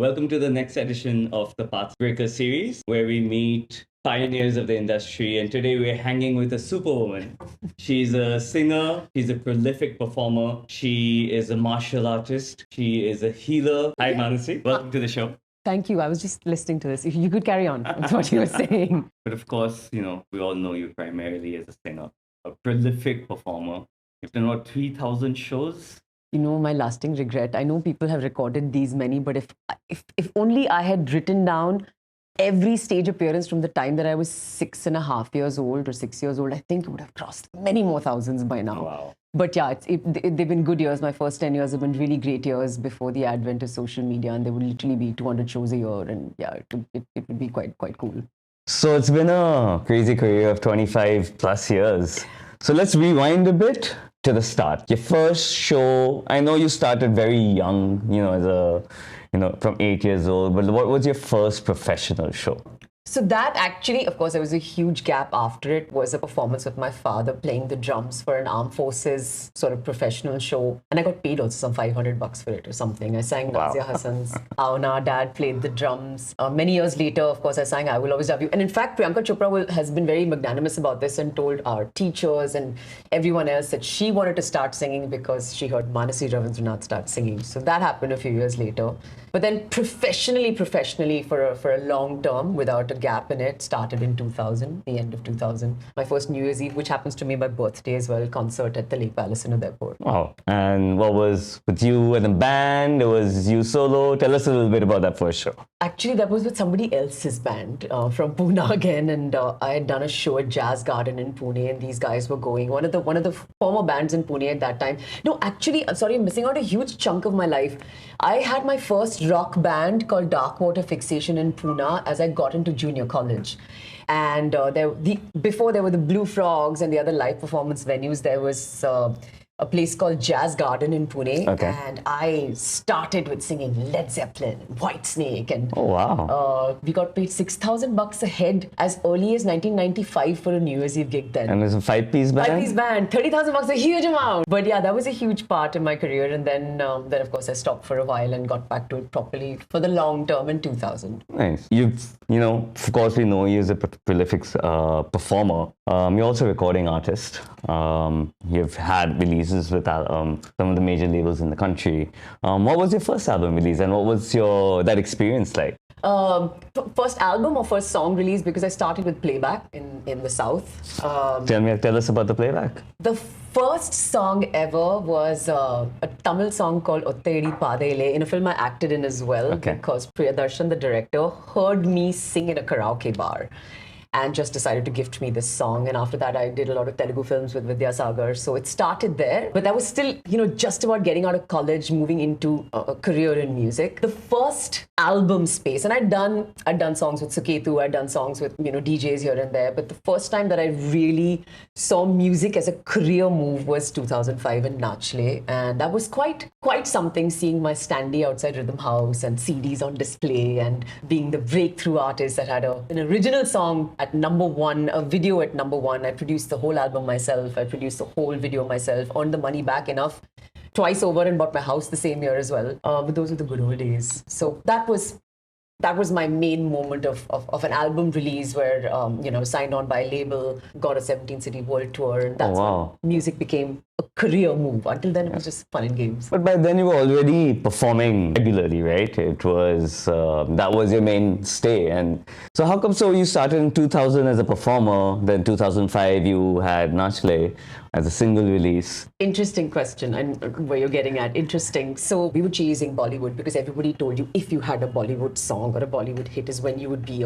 Welcome to the next edition of the Pathbreaker series, where we meet pioneers of the industry. And today we're hanging with a superwoman. She's a singer, she's a prolific performer, she is a martial artist, she is a healer. Hi, Manasi. Welcome to the show. Thank you. I was just listening to this. If you could carry on with what you were saying. But of course, we all know you primarily as a singer, a prolific performer. You've done about 3,000 shows. My lasting regret. I know people have recorded these many, but if only I had written down every stage appearance from the time that I was 6.5 years old or 6 years old, I think it would have crossed many more thousands by now. Wow. But yeah, they've been good years. My first 10 years have been really great years before the advent of social media, and there would literally be 200 shows a year, and yeah, it would be quite cool. So it's been a crazy career of 25 plus years. So let's rewind a bit to the start. Your first show, I know you started very young, from 8 years old, but what was your first professional show? So that actually, of course, there was a huge gap after it, was a performance with my father playing the drums for an armed forces sort of professional show. And I got paid also some $500 for it or something. I sang Nazia Hassan's Auna. Dad played the drums. Many years later, of course, I sang I Will Always Love You. And in fact, Priyanka Chopra has been very magnanimous about this and told our teachers and everyone else that she wanted to start singing because she heard Manasi Ravindranath start singing. So that happened a few years later. But then professionally for a long term, without a gap in it, started in 2000, the end of 2000. My first New Year's Eve, which happens to be my birthday as well, concert at the Lake Palace in Udaipur. Wow. And what was with you and the band? It was you solo? Tell us a little bit about that first show. Actually, that was with somebody else's band from Pune again. And I had done a show at Jazz Garden in Pune, and these guys were going. One of the former bands in Pune at that time. No, actually, I'm sorry, I'm missing out a huge chunk of my life. I had my first rock band called Dark Water Fixation in Pune as I got into junior college. And before there were the Blue Frogs and the other live performance venues, there was a place called Jazz Garden in Pune. Okay. And I started with singing Led Zeppelin, Whitesnake, and oh, wow. We got paid $6,000 a head as early as 1995 for a New Year's Eve gig then. And it was a five-piece band? Five-piece band, $30,000, a huge amount. But yeah, that was a huge part in my career. And then of course, I stopped for a while and got back to it properly for the long term in 2000. Nice. Of course, we know you as a prolific performer. You're also a recording artist. You've had releases with some of the major labels in the country. What was your first album release, and what was that experience like? First album or first song release, because I started with playback in the South. Tell us about the playback. The first song ever was a Tamil song called Ottedi Padele in a film I acted in as well, because Priyadarshan, the director, heard me sing in a karaoke bar and just decided to gift me this song. And after that, I did a lot of Telugu films with Vidyasagar. So it started there. But that was still, just about getting out of college, moving into a career in music. The first album space, and I'd done songs with Suketu, I'd done songs with, DJs here and there. But the first time that I really saw music as a career move was 2005 in Nachle. And that was quite something, seeing my standee outside Rhythm House and CDs on display and being the breakthrough artist that had an original song at #1, a video at #1. I produced the whole album myself. I produced the whole video myself, earned the money back enough twice over, and bought my house the same year as well. But those were the good old days. So that was my main moment of an album release where, signed on by a label, got a 17-city world tour. And that's when music became a career move. Until then, it was just fun and games. But by then, you were already performing regularly, right? It was, that was your mainstay. And so how come you started in 2000 as a performer, then 2005 you had Nachle as a single release? Interesting question, and where you're getting at. Interesting. So we were chasing Bollywood because everybody told you if you had a Bollywood song or a Bollywood hit is when you would be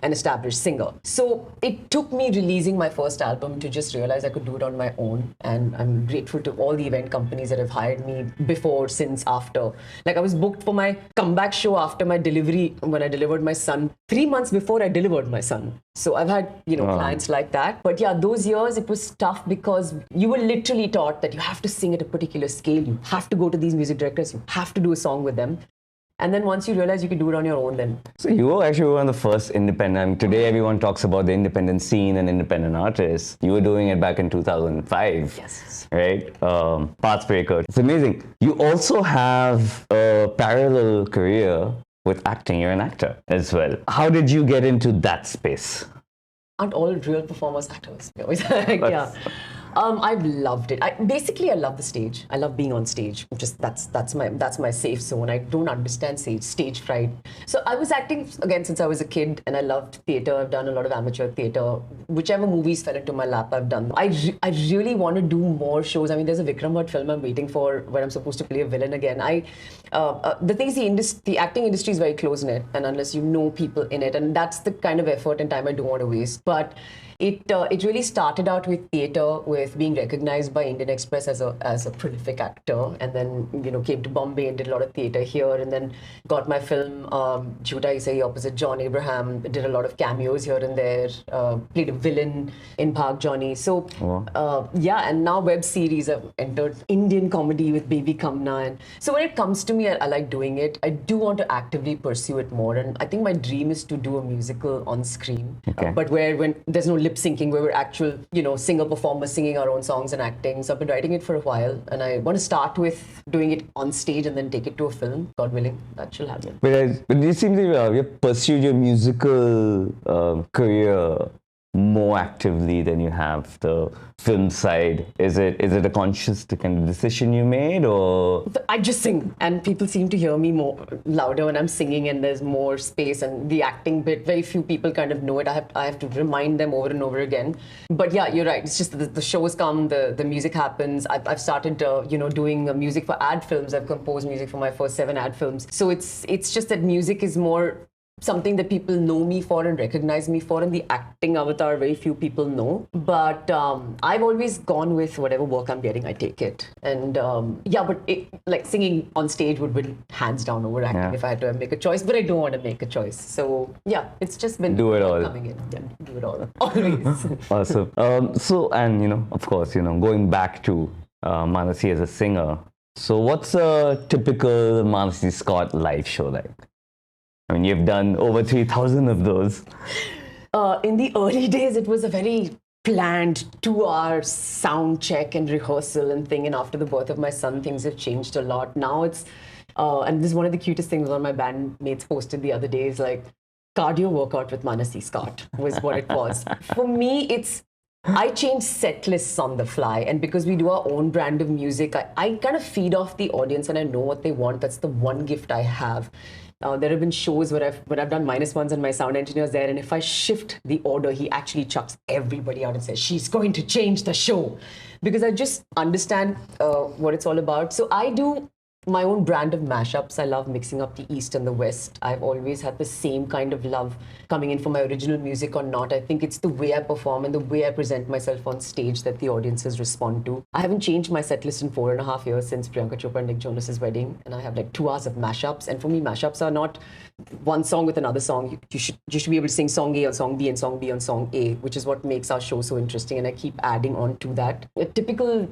an established singer. So it took me releasing my first album to just realize I could do it on my own. And I'm grateful to all the event companies that have hired me before, since, after. Like I was booked for my comeback show after my delivery, when I delivered my son, 3 months before I delivered my son. So I've had, clients like that. But yeah, those years it was tough because you were literally taught that you have to sing at a particular scale. You have to go to these music directors. You have to do a song with them. And then once you realize you can do it on your own, then. So you were actually one of the first independent. Today everyone talks about the independent scene and independent artists. You were doing it back in 2005. Yes. Right? Pathbreaker. It's amazing. You also have a parallel career with acting. You're an actor as well. How did you get into that space? Aren't all real performers actors? Yeah. I've loved it. Basically, I love the stage. I love being on stage. Just that's my safe zone. I don't understand stage fright. So I was acting again since I was a kid, and I loved theatre. I've done a lot of amateur theatre. Whichever movies fell into my lap, I've done. I really want to do more shows. I mean, there's a Bickram film I'm waiting for where I'm supposed to play a villain again. The thing is, the acting industry is very close knit, and unless you know people in it, and that's the kind of effort and time I don't want to waste. But it really started out with theatre, with being recognized by Indian Express as a prolific actor, and then came to Bombay and did a lot of theatre here, and then got my film Jhuta Hi Sahi opposite John Abraham. Did a lot of cameos here and there. Played a villain in Bhag Johnny. So yeah, and now web series. I've entered Indian comedy with Baby Kamna, and so when it comes to me, I like doing it. I do want to actively pursue it more, and I think my dream is to do a musical on screen, but when there's no lip syncing, where we're actual, singer performers singing our own songs and acting. So I've been writing it for a while, and I want to start with doing it on stage and then take it to a film. God willing, that shall happen. But you seem to have pursued your musical career more actively than you have the film side. Is it a conscious kind of decision you made, or? I just sing, and people seem to hear me more louder when I'm singing, and there's more space. And the acting bit, very few people kind of know it. I have to remind them over and over again. But yeah, you're right. It's just the shows come, the music happens. I've started doing music for ad films. I've composed music for my first 7 ad films. So it's just that music is more something that people know me for and recognize me for, and the acting avatar very few people know. But I've always gone with whatever work I'm getting, I take it. And but singing on stage would win hands down over acting if I had to make a choice. But I don't want to make a choice. So yeah, it's just been do it all. Coming in. Yeah, do it all. Always. Awesome. So, and of course, going back to Manasi as a singer. So what's a typical Manasi Scott live show like? I mean, you've done over 3,000 of those. In the early days, it was a very planned 2-hour sound check and rehearsal and thing. And after the birth of my son, things have changed a lot. Now it's, and this is one of the cutest things one of my bandmates posted the other day, is like, cardio workout with Manasi Scott was what it was. For me, I change set lists on the fly, and because we do our own brand of music, I kind of feed off the audience, and I know what they want. That's the one gift I have. There have been shows where I've done -1s and my sound engineer's there, and if I shift the order, he actually chucks everybody out and says, she's going to change the show, because I just understand what it's all about. So I do my own brand of mashups. I love mixing up the East and the West. I've always had the same kind of love coming in for my original music or not. I think it's the way I perform and the way I present myself on stage that the audiences respond to. I haven't changed my set list in 4.5 years since Priyanka Chopra and Nick Jonas's wedding, and I have like 2 hours of mashups. And for me, mashups are not one song with another song. You should be able to sing song A on song B and song B on song A, which is what makes our show so interesting. And I keep adding on to that. A typical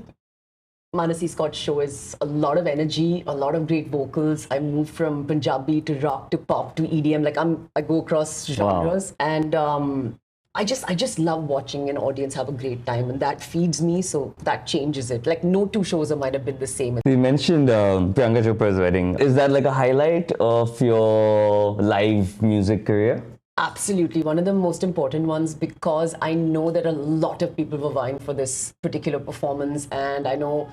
Manasi Scott show is a lot of energy, a lot of great vocals. I move from Punjabi to rock to pop to EDM. I go across genres. Wow. And I just love watching an audience have a great time, and that feeds me, so that changes it. Like no 2 shows might have been the same. You mentioned Priyanka Chopra's wedding. Is that like a highlight of your live music career? Absolutely. One of the most important ones, because I know that a lot of people were vying for this particular performance. And I know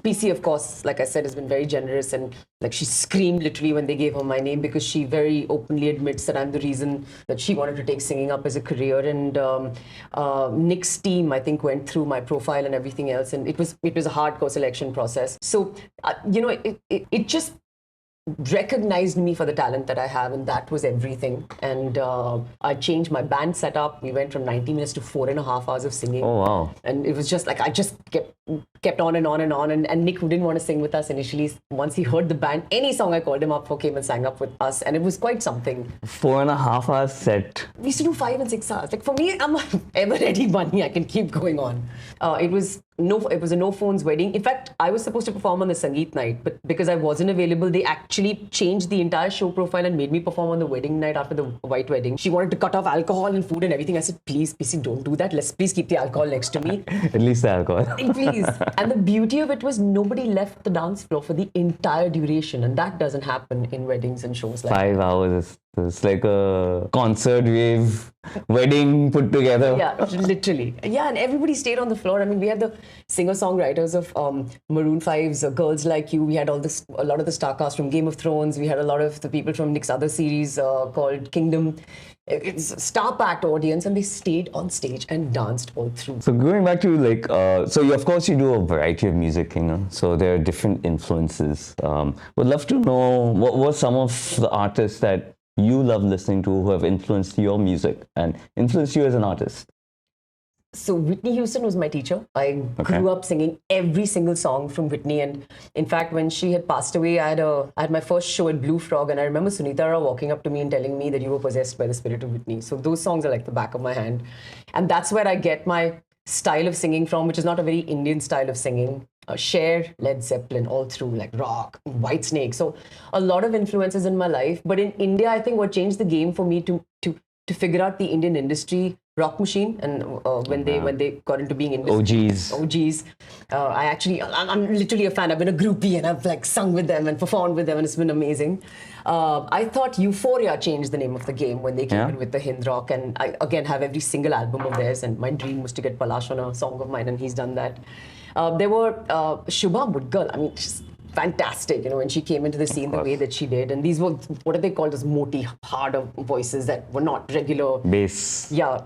PC, of course, like I said, has been very generous. And like she screamed literally when they gave her my name, because she very openly admits that I'm the reason that she wanted to take singing up as a career. And Nick's team, I think, went through my profile and everything else. And it was a hardcore selection process. So, it just recognized me for the talent that I have, and that was everything. And I changed my band setup. We went from 90 minutes to 4.5 hours of singing. Oh wow. And it was just like I just kept on and on and on, and Nick, who didn't want to sing with us initially, once he heard the band, any song I called him up for, came and sang up with us, and it was quite something. 4.5 hours set we used to do 5 and 6 hours. Like for me, I'm a ever ready bunny. I can keep going on. It was a no phones wedding. In fact, I was supposed to perform on the Sangeet night, but because I wasn't available, they actually changed the entire show profile and made me perform on the wedding night after the white wedding. She wanted to cut off alcohol and food and everything. I said, please, PC, don't do that. Let's please keep the alcohol next to me. At least the alcohol. Please. And the beauty of it was nobody left the dance floor for the entire duration, and that doesn't happen in weddings and shows like 5 hours. It's like a concert wave wedding put together. Yeah, literally. Yeah, and everybody stayed on the floor. I mean, we had the singer-songwriters of Maroon 5's Girls Like You. We had a lot of the star cast from Game of Thrones. We had a lot of the people from Nick's other series called Kingdom. It's a star-packed audience, and they stayed on stage and danced all through. So going back to like, so you, of course you do a variety of music, you know, so there are different influences. Would love to know what were some of the artists that you love listening to who have influenced your music and influenced you as an artist? So Whitney Houston was my teacher. I grew up singing every single song from Whitney, and in fact, when she had passed away, I had my first show at Blue Frog, and I remember Sunita Rao walking up to me and telling me that you were possessed by the spirit of Whitney. So those songs are like the back of my hand, and that's where I get my style of singing from, which is not a very Indian style of singing. Cher, Led Zeppelin, all through, like rock, Whitesnake. So a lot of influences in my life. But in India, I think what changed the game for me to figure out the Indian industry, Rock Machine, and when they got into being OGs. I'm literally a fan. I've been a groupie and I've like sung with them and performed with them, and it's been amazing. I thought Euphoria changed the name of the game when they came in with the Hind Rock, and I again have every single album of theirs. And my dream was to get Palash on a song of mine, and he's done that. There were Shubha Mudgal. I mean, just fantastic, you know, when she came into the scene the way that she did. And these were, what are they called, as moti, harder voices that were not regular bass. Yeah,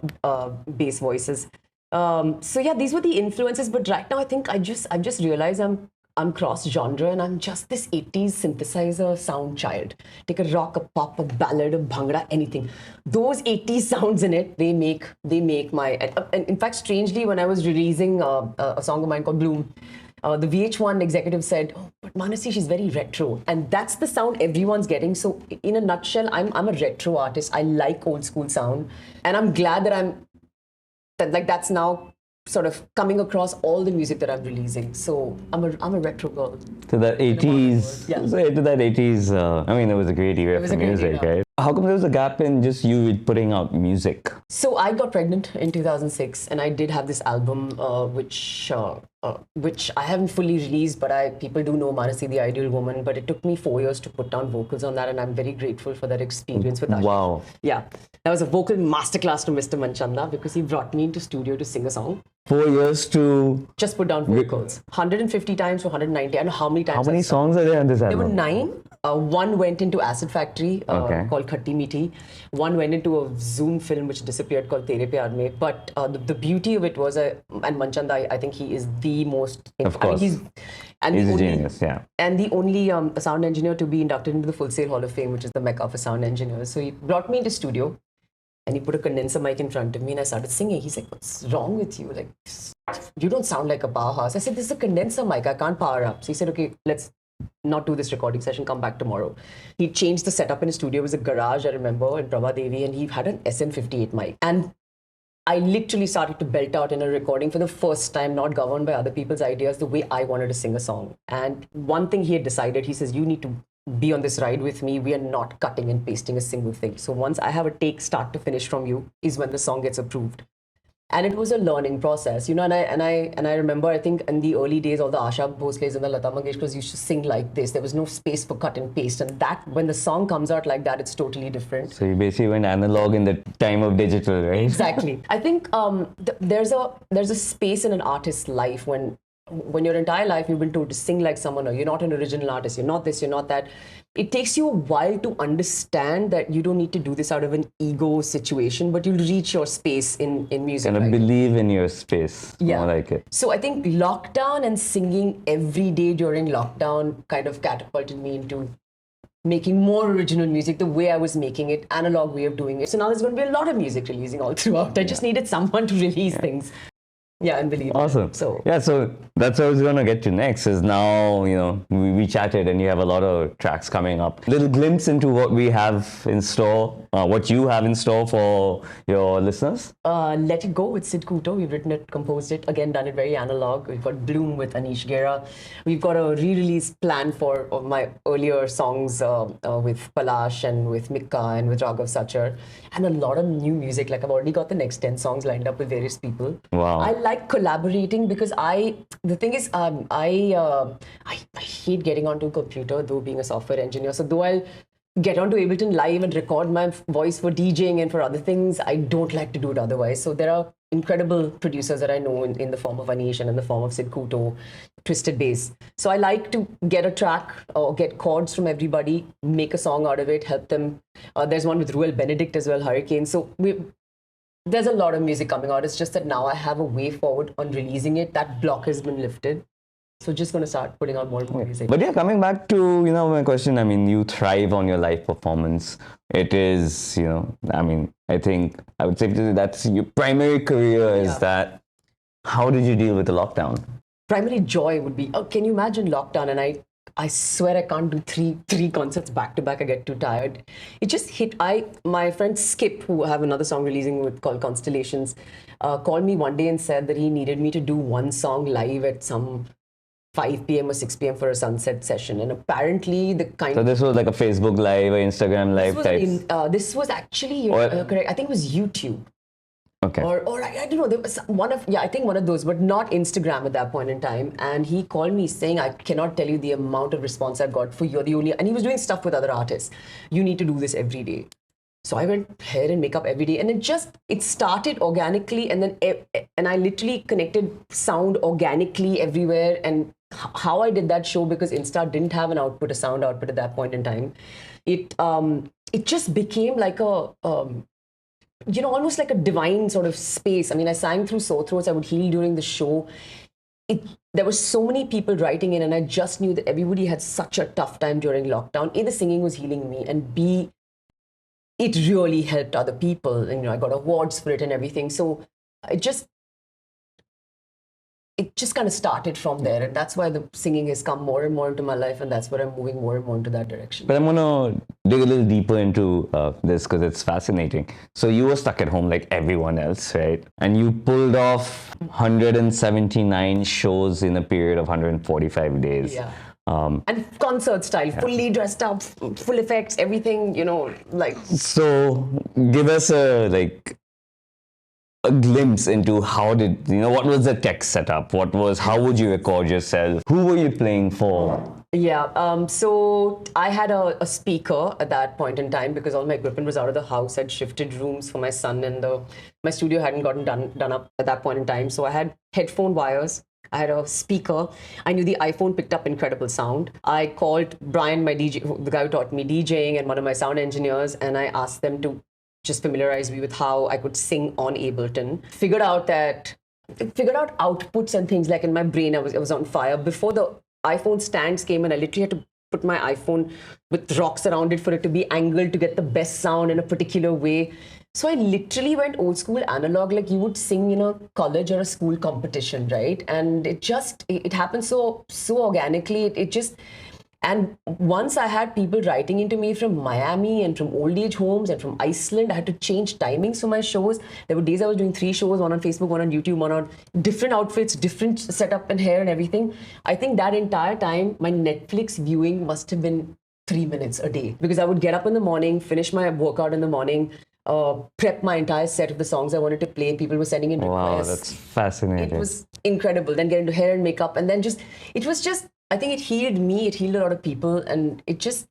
bass voices. So yeah, these were the influences. But right now, I think I've just realized I'm cross-genre, and I'm just this 80s synthesizer sound child. Take a rock, a pop, a ballad, a bhangra, anything. Those 80s sounds in it, they make my... And in fact, strangely, when I was releasing a song of mine called Bloom, the VH1 executive said, oh, but Manasi, she's very retro. And that's the sound everyone's getting. So in a nutshell, I'm a retro artist. I like old school sound. And I'm glad that that's now sort of coming across all the music that I'm releasing. So I'm a retro girl. To that 80s, to that 80s, I mean, it was a great era for music, right? How come there was a gap in just you putting out music? So I got pregnant in 2006, and I did have this album, which I haven't fully released, but people do know Manasi, the Ideal Woman. But it took me 4 years to put down vocals on that, and I'm very grateful for that experience with Ashish. Wow. Yeah. That was a vocal masterclass to Mr. Manchanda, because he brought me into studio to sing a song. 4 years to... just put down vocals. 150 times to 190. I don't know how many times. How many songs are there on this album? There were 9. One went into Acid Factory called Khatti Meethi. One went into a Zoom film which disappeared called Tere Pyar Mein. But the beauty of it was, and Manchanda, I think he is the most... Of course. He's a genius, yeah. And the only sound engineer to be inducted into the Full Sail Hall of Fame, which is the Mecca for sound engineers. So he brought me into studio, and he put a condenser mic in front of me, and I started singing. He's like, what's wrong with you? Like, you don't sound like a powerhouse. I said, this is a condenser mic. I can't power up. So he said, okay, let's not do this recording session. Come back tomorrow. He changed the setup in his studio. It was a garage, I remember, in Prabha Devi, and he had an SM58 mic. And I literally started to belt out in a recording for the first time, not governed by other people's ideas, the way I wanted to sing a song. And one thing he had decided, he says, you need to be on this ride with me. We are not cutting and pasting a single thing. So once I have a take start to finish from you is when the song gets approved. And it was a learning process, you know, and I remember, I think in the early days, all the Asha Bhosles and the Lata Mangeshkars used to sing like this. There was no space for cut and paste. And that, when the song comes out like that, it's totally different. So you basically went analog in the time of digital, right? Exactly. I think there's a space in an artist's life when your entire life you've been told to sing like someone, or you're not an original artist, you're not this, you're not that. It takes you a while to understand that you don't need to do this out of an ego situation, but you'll reach your space in music. And believe in your space. Yeah. More like it. So I think lockdown and singing every day during lockdown kind of catapulted me into making more original music the way I was making it, analog way of doing it. So now there's going to be a lot of music releasing all throughout. I just needed someone to release things. Yeah, and believe. Awesome. So that's what I was going to get to next. Is now, you know, we chatted and you have a lot of tracks coming up. Little glimpse into what we have in store what you have in store for your listeners? Let It Go with Sid Kuto. We've written it, composed it, again done it very analog. We've got Bloom with Anish Gera. We've got a re-release plan for my earlier songs with Palash and with Mikka and with Raghav Sachar, and a lot of new music. Like I've already got the next 10 songs lined up with various people. Wow. I like collaborating because the thing is, I hate getting onto a computer, though being a software engineer. So though I'll get onto Ableton Live and record my voice for DJing and for other things, I don't like to do it otherwise. So there are incredible producers that I know in the form of Anish and in the form of Sid Kuto, Twisted Bass. So I like to get a track or get chords from everybody, make a song out of it, help them. There's one with Ruel Benedict as well, Hurricane. So there's a lot of music coming out. It's just that now I have a way forward on releasing it. That block has been lifted. So just going to start putting out more and more music. But yeah, coming back to, my question, I mean, you thrive on your live performance. It is, I think I would say that's your primary career is that. How did you deal with the lockdown? Primary joy would be, can you imagine lockdown? And I swear I can't do three concerts back to back. I get too tired. It just hit. My friend Skip, who I have another song releasing called Constellations, called me one day and said that he needed me to do one song live at some 5 p.m. or 6 p.m. for a sunset session. And apparently So this was like a Facebook Live or Instagram Live type? This was actually, correct, I think it was YouTube. Okay. Or I don't know, there was I think one of those, but not Instagram at that point in time. And he called me saying, I cannot tell you the amount of response I've got for You're the Only, and he was doing stuff with other artists. You need to do this every day. So I went hair and makeup every day, and it started organically, and I literally connected sound organically everywhere. And how I did that show, because Insta didn't have a sound output at that point in time, it just became like a almost like a divine sort of space. I mean, I sang through sore throats. I would heal during the show. There were so many people writing in, and I just knew that everybody had such a tough time during lockdown. A, the singing was healing me, and B, it really helped other people. And I got awards for it and everything. So it just kind of started from there, and that's why the singing has come more and more into my life, and that's where I'm moving more and more into that direction. But I'm gonna dig a little deeper into this because it's fascinating. So you were stuck at home like everyone else, right? And you pulled off 179 shows in a period of 145 days. Yeah. And concert style, fully dressed up, full effects, everything, like. So give us a glimpse into what was the tech setup? How would you record yourself? Who were you playing for? Yeah, so I had a speaker at that point in time because all my equipment was out of the house. I'd shifted rooms for my son, and my studio hadn't gotten done up at that point in time. So I had headphone wires. I had a speaker. I knew the iPhone picked up incredible sound. I called Brian, my DJ, the guy who taught me DJing, and one of my sound engineers, and I asked them to just familiarize me with how I could sing on Ableton. Figured out outputs and things, like in my brain, I was on fire. Before the iPhone stands came in, I literally had to put my iPhone with rocks around it for it to be angled to get the best sound in a particular way. So I literally went old school analog, like you would sing in a college or a school competition, right? And it happened so organically. And once I had people writing into me from Miami and from old age homes and from Iceland, I had to change timings for my shows. There were days I was doing 3 shows, one on Facebook, one on YouTube, one on different outfits, different setup and hair and everything. I think that entire time, my Netflix viewing must have been 3 minutes a day, because I would get up in the morning, finish my workout in the morning, prep my entire set of the songs I wanted to play. People were sending in requests. Wow, that's fascinating. It was incredible. Then get into hair and makeup, and then I think it healed me, it healed a lot of people, and it just,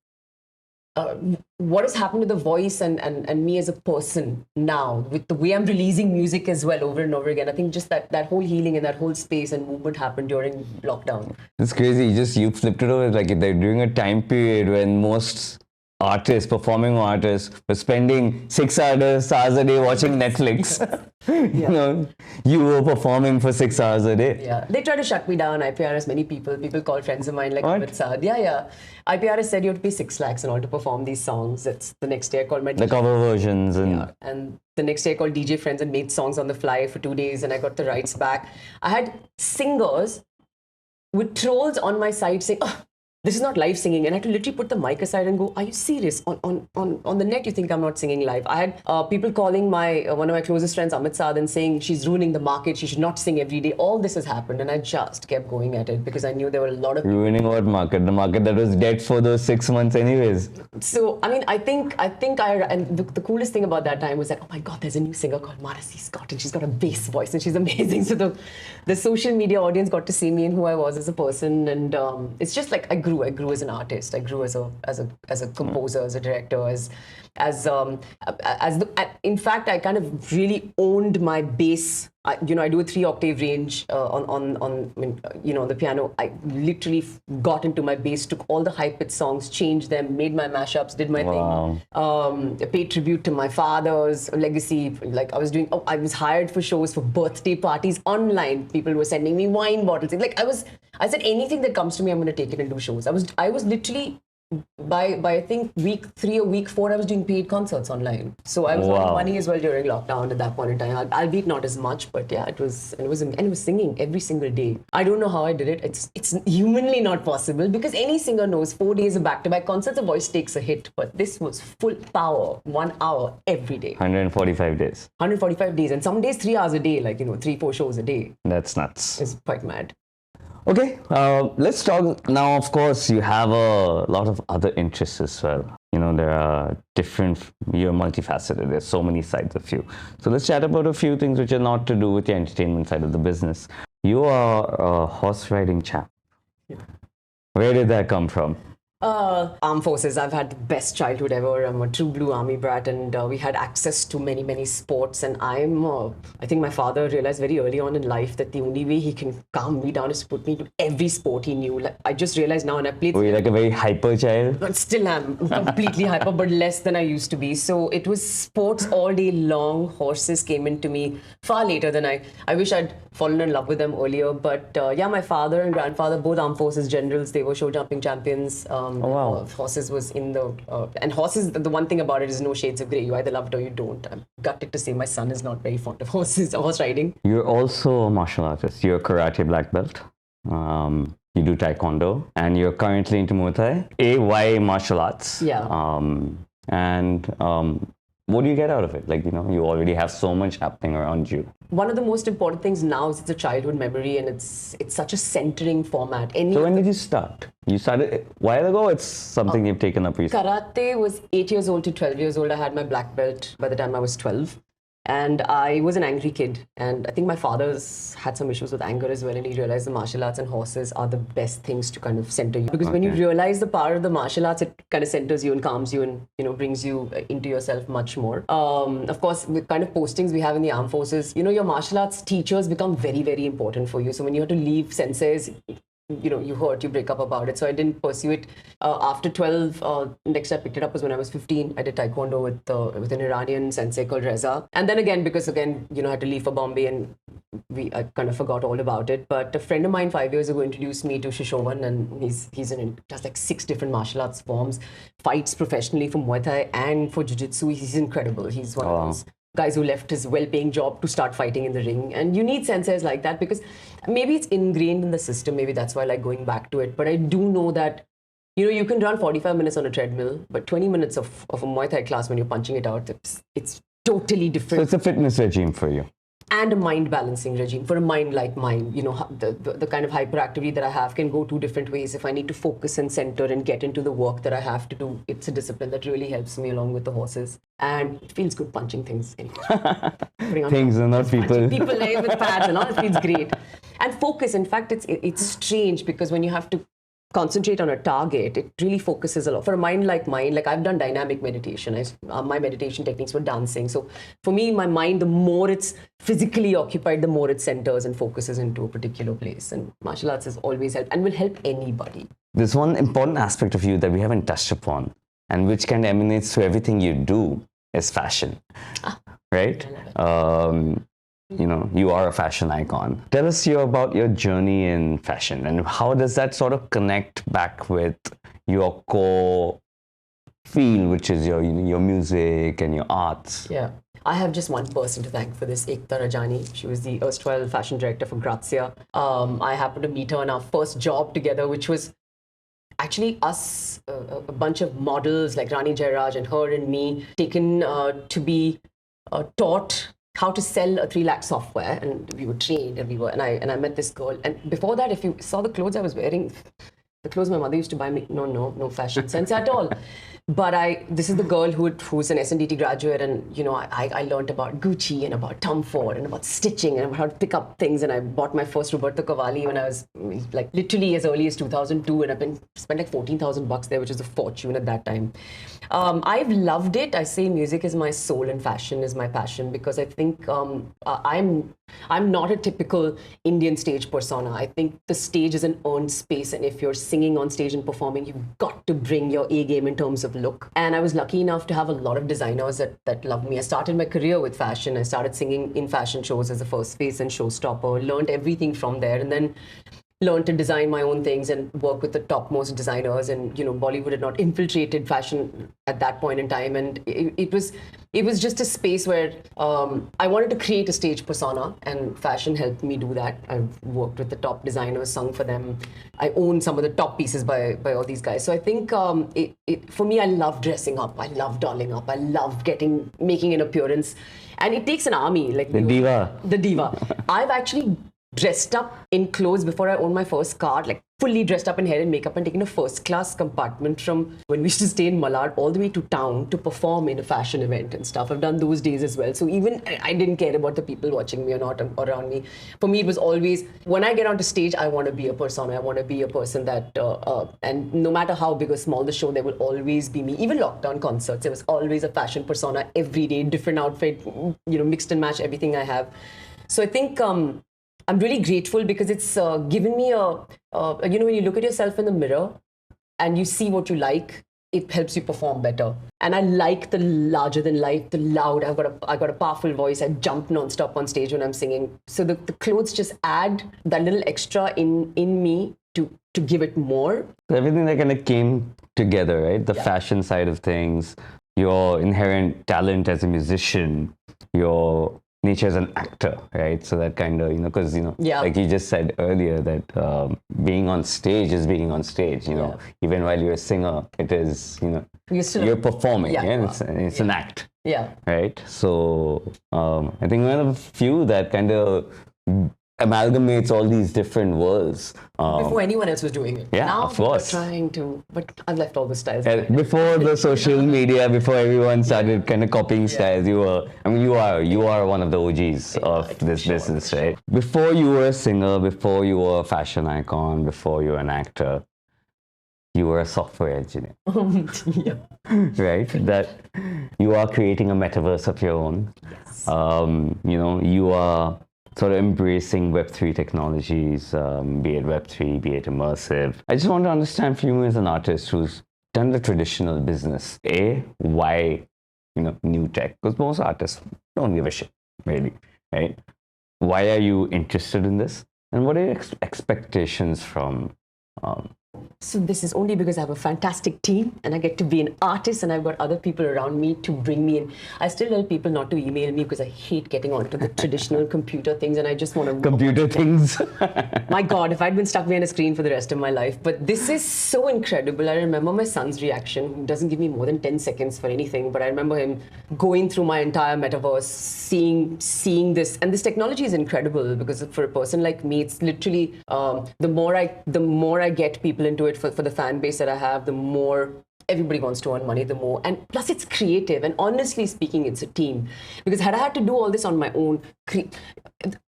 what has happened to the voice and me as a person now, with the way I'm releasing music as well over and over again. I think just that whole healing and that whole space and movement happened during lockdown. It's crazy. You flipped it over, like they're during a time period when most performing artists were spending 6 hours a day watching Netflix. You were performing for 6 hours a day. Yeah, they tried to shut me down. IPRS, many people called friends of mine like Amit Saad. Yeah. IPRS said you have to pay 6 lakhs in order to perform these songs. That's the next day I called my the cover versions and the next day I called DJ friends and made songs on the fly for 2 days, and I got the rights back. I had singers with trolls on my site saying, this is not live singing. And I had to literally put the mic aside and go, are you serious? On the net, you think I'm not singing live. I had people calling one of my closest friends, Amit Saad, and saying she's ruining the market. She should not sing every day. All this has happened. And I just kept going at it because I knew there were a lot of... Ruining what market? The market that was dead for those 6 months anyways. So, I mean, and the coolest thing about that time was that, oh my God, there's a new singer called Manasi Scott, and she's got a bass voice and she's amazing. So the social media audience got to see me and who I was as a person. And it's just like I grew as an artist. I grew as a composer, as a director, in fact, I kind of really owned my bass. I do a 3-octave range on the piano. I literally got into my bass, took all the high-pitched songs, changed them, made my mashups, did my thing. Paid tribute to my father's legacy. Like I was hired for shows for birthday parties online. People were sending me wine bottles. Like I said, anything that comes to me, I'm going to take it and do shows. I was literally, by I think week 3 or week 4, I was doing paid concerts online. So I was earning money as well during lockdown at that point in time. Albeit not as much, but yeah, it was singing every single day. I don't know how I did it. It's humanly not possible because any singer knows 4 days of back-to-back concerts, a voice takes a hit. But this was full power, 1 hour every day. 145 days. 145 days, and some days 3 hours a day, 3-4 shows a day. That's nuts. It's quite mad. Okay, let's talk now. Of course, you have a lot of other interests as well. There are you're multifaceted. There's so many sides of you. So let's chat about a few things which are not to do with the entertainment side of the business. You are a horse riding champ. Yeah. Where did that come from? Armed forces. I've had the best childhood ever. I'm a true blue army brat, and we had access to many, many sports. And I think my father realized very early on in life that the only way he can calm me down is to put me into every sport he knew. Like, I just realized now, and I played... Were you like a very hyper child? But still am completely hyper, but less than I used to be. So it was sports all day long. Horses came into me far later than I wish I'd fallen in love with them earlier. But my father and grandfather, both armed forces generals, they were show jumping champions. Horses was in the... and horses, the one thing about it is no shades of grey. You either love it or you don't. I'm gutted to say my son is not very fond of horse riding. You're also a martial artist. You're a karate black belt. You do taekwondo. And you're currently into Muay Thai. AY martial arts. Yeah. What do you get out of it? You already have so much happening around you. One of the most important things now is it's a childhood memory, and it's such a centering format. So when did you start? You started a while ago? It's something you've taken up recently? Karate was 8 years old to 12 years old. I had my black belt by the time I was 12. And I was an angry kid. And I think my father's had some issues with anger as well. And he realized the martial arts and horses are the best things to kind of center you. Because when you realize the power of the martial arts, it kind of centers you and calms you and, brings you into yourself much more. Of course, with kind of postings we have in the armed forces, your martial arts teachers become very, very important for you. So when you have to leave senseis, you break up about it. So I didn't pursue it. After 12, next I picked it up was when I was 15. I did taekwondo with an Iranian sensei called Reza. And then because I had to leave for Bombay and I kind of forgot all about it. But a friend of mine 5 years ago introduced me to Shishovan, and he does like 6 different martial arts forms, fights professionally for Muay Thai and for Jiu-Jitsu. He's incredible. He's one of those guys who left his well-paying job to start fighting in the ring. And you need senseis like that because maybe it's ingrained in the system. Maybe that's why I like going back to it. But I do know that, you can run 45 minutes on a treadmill, but 20 minutes of a Muay Thai class when you're punching it out, it's totally different. So it's a fitness regime for you. And a mind balancing regime for a mind like mine. The kind of hyperactivity that I have can go 2 different ways. If I need to focus and center and get into the work that I have to do, it's a discipline that really helps me along with the horses. And it feels good punching things. Anyway. Things and not people. People with pads and all, it feels great. And focus, in fact, it's strange because when you have to concentrate on a target, it really focuses a lot. For a mind like mine, like I've done dynamic meditation. My meditation techniques were dancing. So for me, my mind, the more it's physically occupied, the more it centers and focuses into a particular place. And martial arts has always helped and will help anybody. There's one important aspect of you that we haven't touched upon and which kind of emanates through everything you do is fashion, right? You are a fashion icon. Tell us about your journey in fashion and how does that sort of connect back with your core feel, which is your music and your arts? Yeah. I have just one person to thank for this, Ekta Rajani. She was the erstwhile fashion director for Grazia. I happened to meet her in our first job together, which was actually us, a bunch of models like Rani Jairaj and her and me, taken to be taught how to sell a 3 lakh software, and we were trained, and I met this girl. And before that, if you saw the clothes I was wearing, the clothes my mother used to buy me, no fashion sense at all. But this is the girl who's an SNDT graduate, and I learned about Gucci and about Tom Ford and about stitching and about how to pick up things. And I bought my first Roberto Cavalli when I was like literally as early as 2002, and I've spent like $14,000 there, which is a fortune at that time. I've loved it. I say music is my soul and fashion is my passion, because I think I'm not a typical Indian stage persona. I think the stage is an earned space, and if you're singing on stage and performing, you've got to bring your A game in terms of look. And I was lucky enough to have a lot of designers that loved me. I started my career with fashion. I started singing in fashion shows as a first face and showstopper, learned everything from there, and then learned to design my own things and work with the topmost designers. And Bollywood had not infiltrated fashion at that point in time, and it was just a space where I wanted to create a stage persona, and fashion helped me do that. I've worked with the top designers, sung for them. I own some of the top pieces by all these guys. So I think for me, I love dressing up. I love dolling up. I love making an appearance, and it takes an army. Like the diva. The diva. I've actually dressed up in clothes before I owned my first car, like fully dressed up in hair and makeup, and taken a first class compartment from when we used to stay in Malad all the way to town to perform in a fashion event and stuff. I've done those days as well. So even I didn't care about the people watching me or not around me. For me, it was always, when I get onto stage, I want to be a persona. I want to be a person that, and no matter how big or small the show, there will always be me. Even lockdown concerts, there was always a fashion persona every day, different outfit, mixed and match everything I have. So I think, I'm really grateful, because it's given me when you look at yourself in the mirror and you see what you like, it helps you perform better. And I like the larger than life, the loud. I got a powerful voice. I jump nonstop on stage when I'm singing. So the clothes just add that little extra in me to give it more. Everything that kind of came together, right? The fashion side of things, your inherent talent as a musician, your nature as an actor, right? So that kind of, because, like you just said earlier, that being on stage is being on stage, even while you're a singer, it is, you're performing, it's an act. Yeah. Right? So I think one of the few that kind of amalgamates all these different worlds. Before anyone else was doing it. Yeah, now of course. Trying to, but I've left all the styles. Before the social media, before everyone started kind of copying styles, you are one of the OGs of this business, right? Before you were a singer, before you were a fashion icon, before you were an actor, you were a software engineer. Right? That you are creating a metaverse of your own. Yes. You are sort of embracing Web3 technologies, be it Web3, be it immersive. I just want to understand from you as an artist who's done the traditional business, why, new tech? Because most artists don't give a shit, really, right? Why are you interested in this? And what are your expectations from So this is only because I have a fantastic team and I get to be an artist, and I've got other people around me to bring me in. I still tell people not to email me because I hate getting onto the traditional computer things, and I just want to... Computer things? My God, if I'd been stuck behind a screen for the rest of my life. But this is so incredible. I remember my son's reaction. He doesn't give me more than 10 seconds for anything, but I remember him going through my entire metaverse, seeing this. And this technology is incredible, because for a person like me, it's literally the more I get people into it for the fan base that I have, the more everybody wants to earn money, the more. And plus it's creative, and honestly speaking, it's a team. Because had I had to do all this on my own,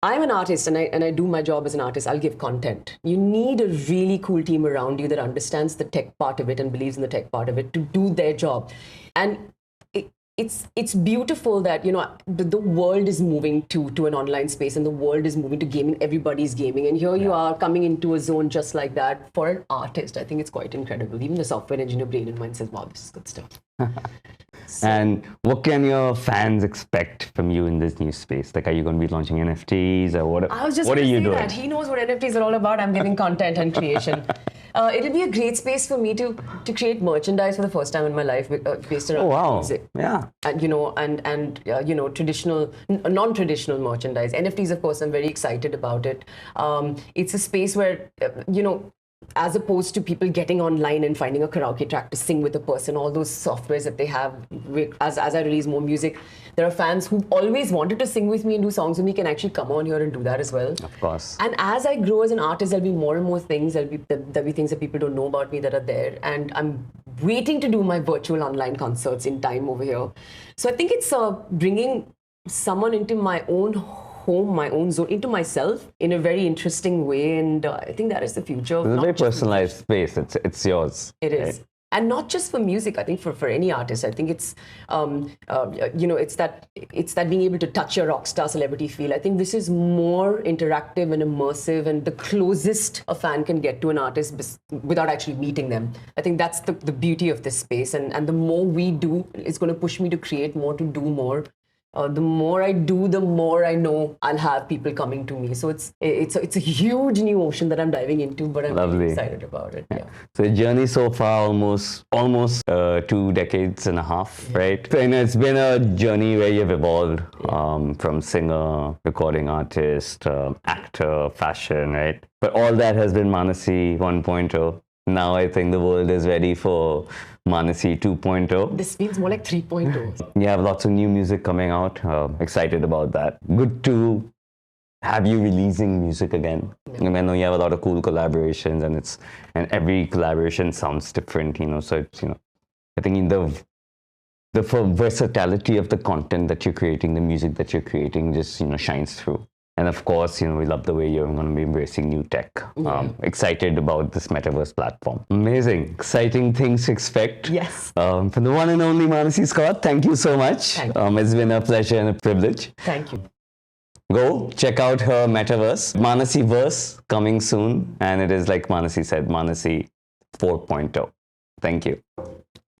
I'm an artist, and I do my job as an artist. I'll give content. You need a really cool team around you that understands the tech part of it and believes in the tech part of it to do their job. And it's beautiful that the world is moving to an online space, and the world is moving to gaming. Everybody's gaming, and here you are coming into a zone just like that for an artist. I think it's quite incredible. Even the software engineer brain in mind says, "Wow, this is good stuff." And what can your fans expect from you in this new space? Like, are you going to be launching NFTs, or what? I was just what are you doing? That. He knows what NFTs are all about. I'm giving content and creation. It'll be a great space for me to create merchandise for the first time in my life based around music. Yeah. And traditional, non-traditional merchandise. NFTs, of course, I'm very excited about it. It's a space where as opposed to people getting online and finding a karaoke track to sing with a person, all those softwares that they have, as I release more music, there are fans who always wanted to sing with me and do songs with me can actually come on here and do that as well. Of course. And as I grow as an artist, there'll be more and more things. There'll be things that people don't know about me that are there. And I'm waiting to do my virtual online concerts in time over here. So I think it's bringing someone into my own home, my own zone, into myself in a very interesting way. And I think that is the future. It's a very personalized space. It's yours. It is. Right? And not just for music. I think for any artist, I think it's it's that being able to touch your rock star celebrity feel. I think this is more interactive and immersive, and the closest a fan can get to an artist without actually meeting them. I think that's the beauty of this space. And the more we do, it's going to push me to create more, to do more. The more I do, the more I know I'll have people coming to me. So it's a huge new ocean that I'm diving into, but I'm really excited about it. Yeah. So the journey so far, almost 2 decades and a half, right? So, it's been a journey where you've evolved from singer, recording artist, actor, fashion, right? But all that has been Manasi 1.0. Now I think the world is ready for Manasi 2.0. This feels more like 3.0. You have lots of new music coming out. Excited about that. Good to have you releasing music again. Yeah. I know you have a lot of cool collaborations, and every collaboration sounds different. So it's I think in the versatility of the content that you're creating, the music that you're creating, just shines through. And of course, we love the way you're going to be embracing new tech. Excited about this Metaverse platform. Amazing. Exciting things to expect. Yes. For the one and only Manasi Scott, thank you so much. Thank you. It's been a pleasure and a privilege. Thank you. Go check out her Metaverse. Manasi-verse coming soon. And it is like Manasi said, Manasi 4.0. Thank you.